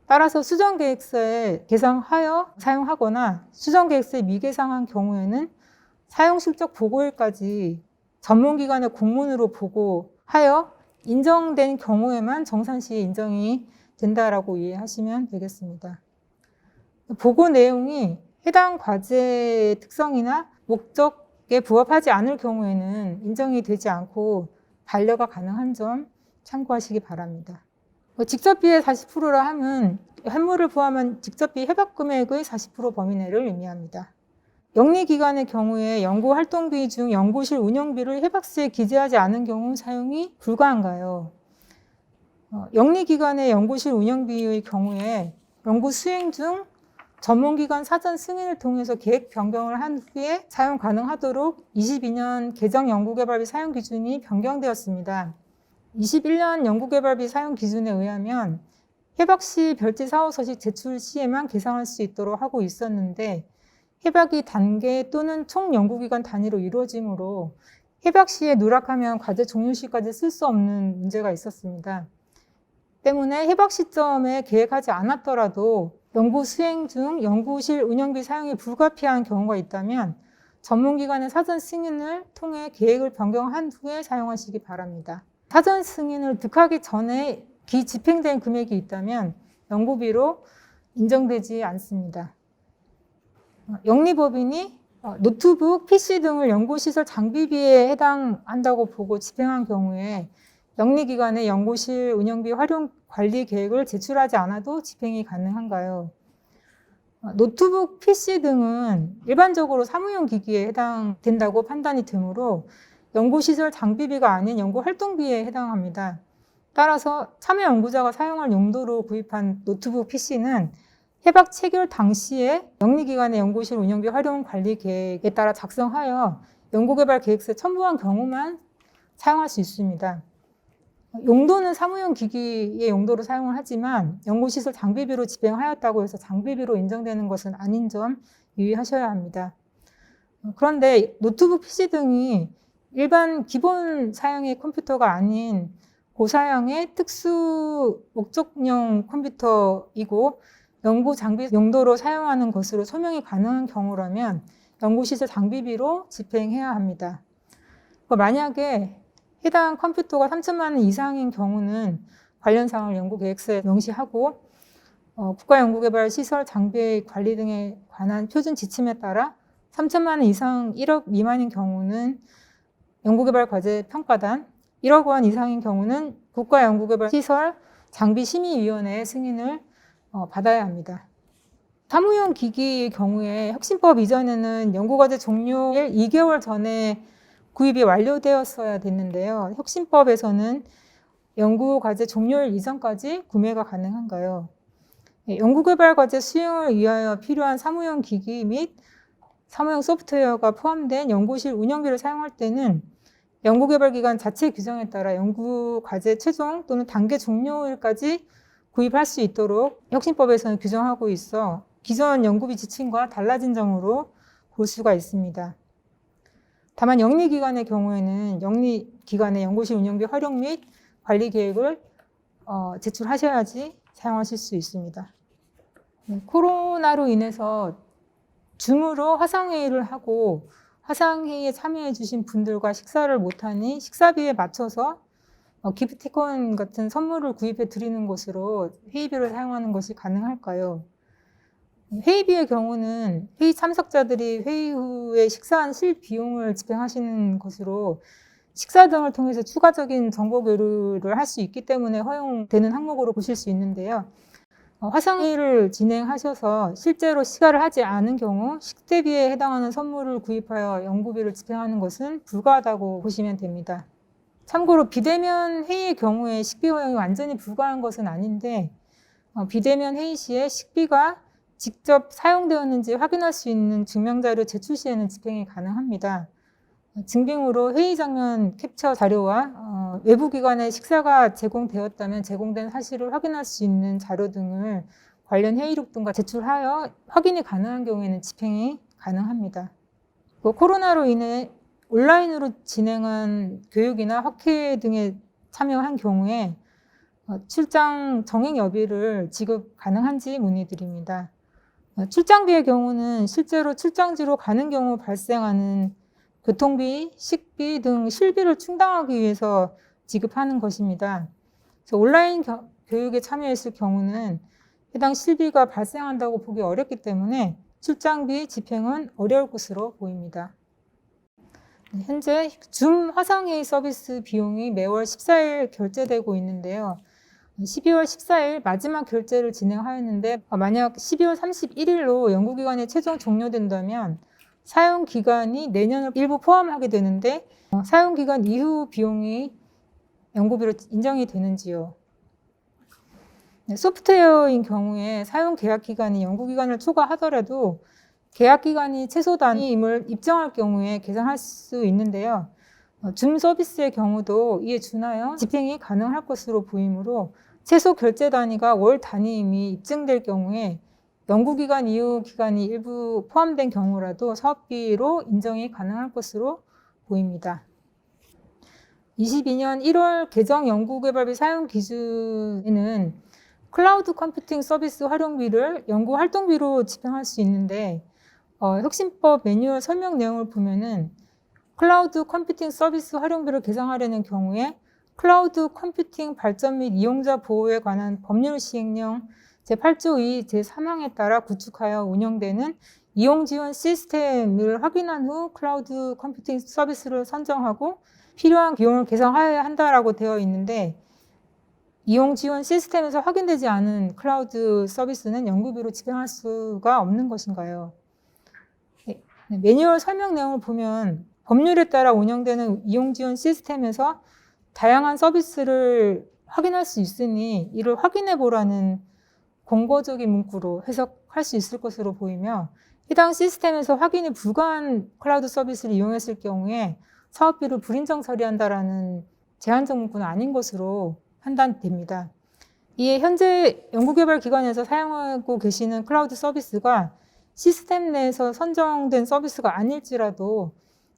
따라서 수정계획서에 계상하여 사용하거나 수정계획서에 미계상한 경우에는 사용실적 보고일까지 전문기관의 공문으로 보고하여 인정된 경우에만 정산시에 인정이 된다라고 이해하시면 되겠습니다. 보고 내용이 해당 과제의 특성이나 목적에 부합하지 않을 경우에는 인정이 되지 않고 반려가 가능한 점 참고하시기 바랍니다. 직접비의 40%라 함은 현물을 포함한 직접비 해박금액의 40% 범위 내를 의미합니다. 영리기관의 경우에 연구활동비 중 연구실 운영비를 해박시에 기재하지 않은 경우 사용이 불가한가요? 영리기관의 연구실 운영비의 경우에 연구 수행 중 전문기관 사전 승인을 통해서 계획 변경을 한 후에 사용 가능하도록 22년 개정 연구개발비 사용 기준이 변경되었습니다. 21년 연구개발비 사용 기준에 의하면 해박 시 별지 사후 서식 제출 시에만 계상할 수 있도록 하고 있었는데 해박이 단계 또는 총 연구기관 단위로 이루어지므로 해박 시에 누락하면 과제 종료 시까지 쓸 수 없는 문제가 있었습니다. 때문에 해박 시점에 계획하지 않았더라도 연구 수행 중 연구실 운영비 사용이 불가피한 경우가 있다면 전문기관의 사전 승인을 통해 계획을 변경한 후에 사용하시기 바랍니다. 사전 승인을 득하기 전에 기집행된 금액이 있다면 연구비로 인정되지 않습니다. 영리법인이 노트북, PC 등을 연구시설 장비비에 해당한다고 보고 집행한 경우에 영리기관의 연구실 운영비 활용 관리 계획을 제출하지 않아도 집행이 가능한가요? 노트북, PC 등은 일반적으로 사무용 기기에 해당된다고 판단이 되므로 연구시설 장비비가 아닌 연구활동비에 해당합니다. 따라서 참여 연구자가 사용할 용도로 구입한 노트북 PC는 해박 체결 당시에 영리기관의 연구실 운영비 활용 관리 계획에 따라 작성하여 연구개발 계획서에 첨부한 경우만 사용할 수 있습니다. 용도는 사무용 기기의 용도로 사용을 하지만 연구시설 장비비로 집행하였다고 해서 장비비로 인정되는 것은 아닌 점 유의하셔야 합니다. 그런데 노트북 PC 등이 일반 기본 사양의 컴퓨터가 아닌 고사양의 특수 목적용 컴퓨터이고 연구 장비 용도로 사용하는 것으로 소명이 가능한 경우라면 연구시설 장비비로 집행해야 합니다. 만약에 해당 컴퓨터가 3천만 원 이상인 경우는 관련 사항을 연구계획서에 명시하고 국가연구개발 시설 장비 관리 등에 관한 표준 지침에 따라 3천만 원 이상 1억 미만인 경우는 연구개발 과제 평가단, 1억 원 이상인 경우는 국가연구개발 시설 장비심의위원회의 승인을 받아야 합니다. 사무용 기기의 경우에 혁신법 이전에는 연구과제 종료일 2개월 전에 구입이 완료되었어야 됐는데요. 혁신법에서는 연구과제 종료일 이전까지 구매가 가능한가요? 연구개발과제 수행을 위하여 필요한 사무용 기기 및 사무용 소프트웨어가 포함된 연구실 운영비를 사용할 때는 연구개발기관 자체 규정에 따라 연구과제 최종 또는 단계 종료일까지 구입할 수 있도록 혁신법에서는 규정하고 있어 기존 연구비 지침과 달라진 점으로 볼 수가 있습니다. 다만 영리기관의 경우에는 영리기관의 연구실 운영비 활용 및 관리 계획을 제출하셔야지 사용하실 수 있습니다. 코로나로 인해서 줌으로 화상회의를 하고 화상회의에 참여해 주신 분들과 식사를 못하니 식사비에 맞춰서 기프티콘 같은 선물을 구입해 드리는 것으로 회의비를 사용하는 것이 가능할까요? 회의비의 경우는 회의 참석자들이 회의 후에 식사한 실비용을 집행하시는 것으로 식사 등을 통해서 추가적인 정보 교류를 할 수 있기 때문에 허용되는 항목으로 보실 수 있는데요. 화상회의를 진행하셔서 실제로 식사를 하지 않은 경우 식대비에 해당하는 선물을 구입하여 연구비를 집행하는 것은 불가하다고 보시면 됩니다. 참고로 비대면 회의의 경우에 식비 허용이 완전히 불가한 것은 아닌데 비대면 회의 시에 식비가 직접 사용되었는지 확인할 수 있는 증명자료 제출 시에는 집행이 가능합니다. 증빙으로 회의 장면 캡처 자료와 외부 기관에 식사가 제공되었다면 제공된 사실을 확인할 수 있는 자료 등을 관련 회의록 등과 제출하여 확인이 가능한 경우에는 집행이 가능합니다. 코로나로 인해 온라인으로 진행한 교육이나 학회 등에 참여한 경우에 출장 정액 여비를 지급 가능한지 문의드립니다. 출장비의 경우는 실제로 출장지로 가는 경우 발생하는 교통비, 식비 등 실비를 충당하기 위해서 지급하는 것입니다. 그래서 온라인 교육에 참여했을 경우는 해당 실비가 발생한다고 보기 어렵기 때문에 출장비 집행은 어려울 것으로 보입니다. 현재 줌 화상회의 서비스 비용이 매월 14일 결제되고 있는데요. 12월 14일 마지막 결제를 진행하였는데 만약 12월 31일로 연구기간이 최종 종료된다면 사용기간이 내년을 일부 포함하게 되는데 사용기간 이후 비용이 연구비로 인정이 되는지요? 소프트웨어인 경우에 사용 계약기간이 연구기간을 초과하더라도 계약기간이 최소 단위임을 입증할 경우에 계산할 수 있는데요. 줌 서비스의 경우도 이에 준하여 집행이 가능할 것으로 보이므로 최소 결제 단위가 월 단위임이 입증될 경우에 연구기간 이후 기간이 일부 포함된 경우라도 사업비로 인정이 가능할 것으로 보입니다. 22년 1월 개정 연구개발비 사용 기준에는 클라우드 컴퓨팅 서비스 활용비를 연구 활동비로 집행할 수 있는데 혁신법 매뉴얼 설명 내용을 보면은 클라우드 컴퓨팅 서비스 활용비를 계상하려는 경우에 클라우드 컴퓨팅 발전 및 이용자 보호에 관한 법률 시행령 제8조 2 제3항에 따라 구축하여 운영되는 이용 지원 시스템을 확인한 후 클라우드 컴퓨팅 서비스를 선정하고 필요한 비용을 계상하여야 한다라고 되어 있는데 이용 지원 시스템에서 확인되지 않은 클라우드 서비스는 연구비로 집행할 수가 없는 것인가요? 매뉴얼 설명 내용을 보면 법률에 따라 운영되는 이용 지원 시스템에서 다양한 서비스를 확인할 수 있으니 이를 확인해 보라는 권고적인 문구로 해석할 수 있을 것으로 보이며 해당 시스템에서 확인이 불가한 클라우드 서비스를 이용했을 경우에 사업비를 불인정 처리한다라는 제한적 문구는 아닌 것으로 판단됩니다. 이에 현재 연구개발 기관에서 사용하고 계시는 클라우드 서비스가 시스템 내에서 선정된 서비스가 아닐지라도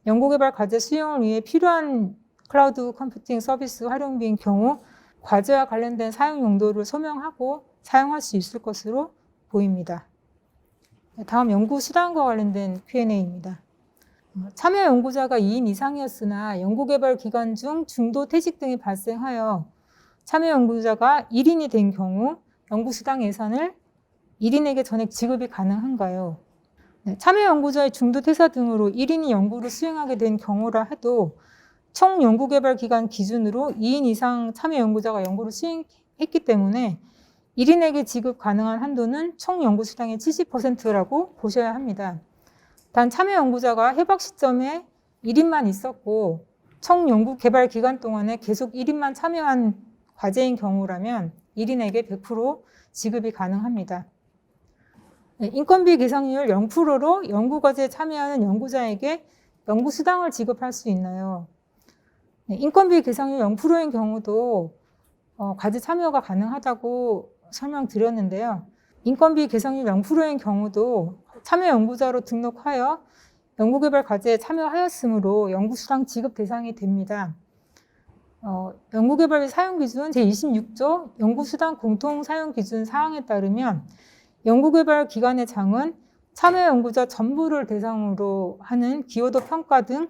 연구개발 과제 수행을 위해 필요한 클라우드 컴퓨팅 서비스 활용비인 경우 과제와 관련된 사용 용도를 소명하고 사용할 수 있을 것으로 보입니다. 다음 연구수단과 관련된 Q&A입니다. 참여 연구자가 2인 이상이었으나 연구개발 기간 중 중도 퇴직 등이 발생하여 참여 연구자가 1인이 된 경우 연구수당 예산을 1인에게 전액 지급이 가능한가요? 참여 연구자의 중도 퇴사 등으로 1인이 연구를 수행하게 된 경우라 해도 총 연구개발 기간 기준으로 2인 이상 참여 연구자가 연구를 수행했기 때문에 1인에게 지급 가능한 한도는 총 연구수당의 70%라고 보셔야 합니다. 단 참여 연구자가 해박 시점에 1인만 있었고 총 연구개발 기간 동안에 계속 1인만 참여한 과제인 경우라면 1인에게 100% 지급이 가능합니다. 인건비 계상률 0%로 연구과제에 참여하는 연구자에게 연구수당을 지급할 수 있나요? 인건비 계상률 0%인 경우도 과제 참여가 가능하다고 설명드렸는데요. 인건비 계상률 0%인 경우도 참여 연구자로 등록하여 연구개발 과제에 참여하였으므로 연구수당 지급 대상이 됩니다. 연구개발비 사용기준 제26조 연구수당 공통사용기준 사항에 따르면 연구개발 기관의 장은 참여 연구자 전부를 대상으로 하는 기여도 평가 등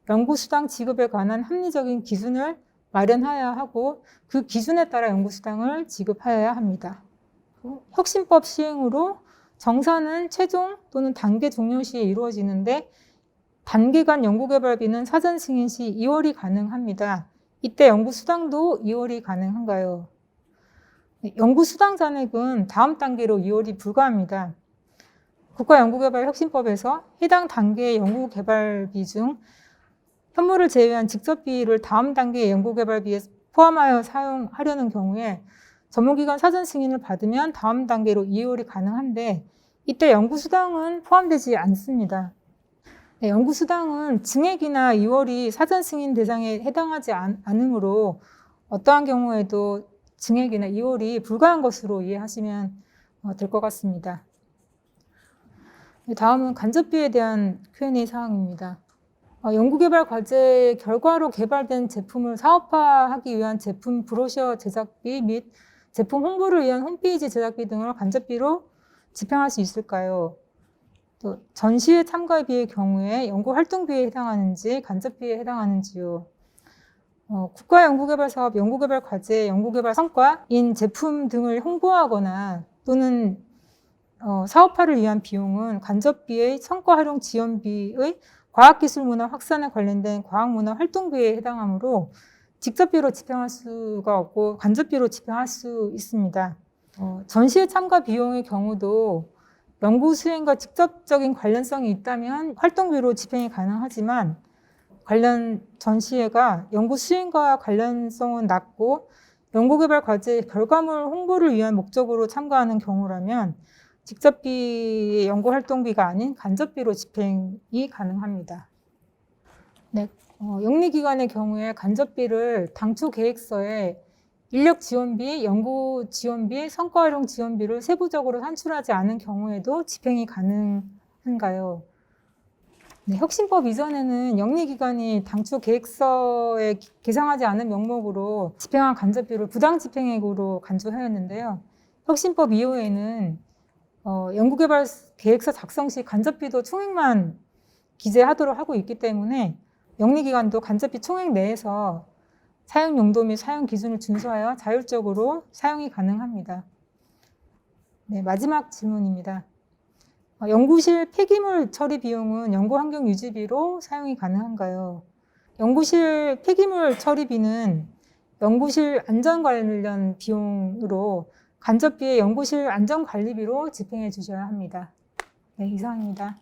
연구수당 지급에 관한 합리적인 기준을 마련하여야 하고 그 기준에 따라 연구수당을 지급하여야 합니다. 혁신법 시행으로 정산은 최종 또는 단계 종료 시에 이루어지는데 단기간 연구개발비는 사전 승인 시 2월이 가능합니다. 이때 연구수당도 2월이 가능한가요? 연구수당 잔액은 다음 단계로 2월이 불가합니다. 국가연구개발혁신법에서 해당 단계의 연구개발비 중 현물을 제외한 직접비를 다음 단계의 연구개발비에 포함하여 사용하려는 경우에 전문기관 사전 승인을 받으면 다음 단계로 2월이 가능한데 이때 연구수당은 포함되지 않습니다. 연구수당은 증액이나 2월이 사전 승인 대상에 해당하지 않으므로 어떠한 경우에도 증액이나 2월이 불가한 것으로 이해하시면 될 것 같습니다. 다음은 간접비에 대한 Q&A 사항입니다. 연구개발 과제 결과로 개발된 제품을 사업화하기 위한 제품 브로셔 제작비 및 제품 홍보를 위한 홈페이지 제작비 등을 간접비로 집행할 수 있을까요? 또 전시회 참가비의 경우에 연구활동비에 해당하는지 간접비에 해당하는지요? 국가연구개발사업 연구개발 과제, 연구개발 성과인 제품 등을 홍보하거나 또는 사업화를 위한 비용은 간접비의 성과활용 지원비의 과학기술문화 확산에 관련된 과학문화 활동비에 해당하므로 직접비로 집행할 수가 없고 간접비로 집행할 수 있습니다. 전시회 참가 비용의 경우도 연구 수행과 직접적인 관련성이 있다면 활동비로 집행이 가능하지만 관련 전시회가 연구 수행과 관련성은 낮고 연구개발 과제 결과물 홍보를 위한 목적으로 참가하는 경우라면 직접비의 연구활동비가 아닌 간접비로 집행이 가능합니다. 네, 영리기관의 경우에 간접비를 당초 계획서에 인력 지원비, 연구 지원비, 성과활용 지원비를 세부적으로 산출하지 않은 경우에도 집행이 가능한가요? 네, 혁신법 이전에는 영리기관이 당초 계획서에 계상하지 않은 명목으로 집행한 간접비를 부당 집행액으로 간주하였는데요. 혁신법 이후에는 연구개발 계획서 작성 시 간접비도 총액만 기재하도록 하고 있기 때문에 영리기관도 간접비 총액 내에서 사용 용도 및 사용 기준을 준수하여 자율적으로 사용이 가능합니다. 네, 마지막 질문입니다. 연구실 폐기물 처리 비용은 연구환경 유지비로 사용이 가능한가요? 연구실 폐기물 처리비는 연구실 안전 관련 비용으로 간접비의 연구실 안전관리비로 집행해 주셔야 합니다. 네, 이상입니다.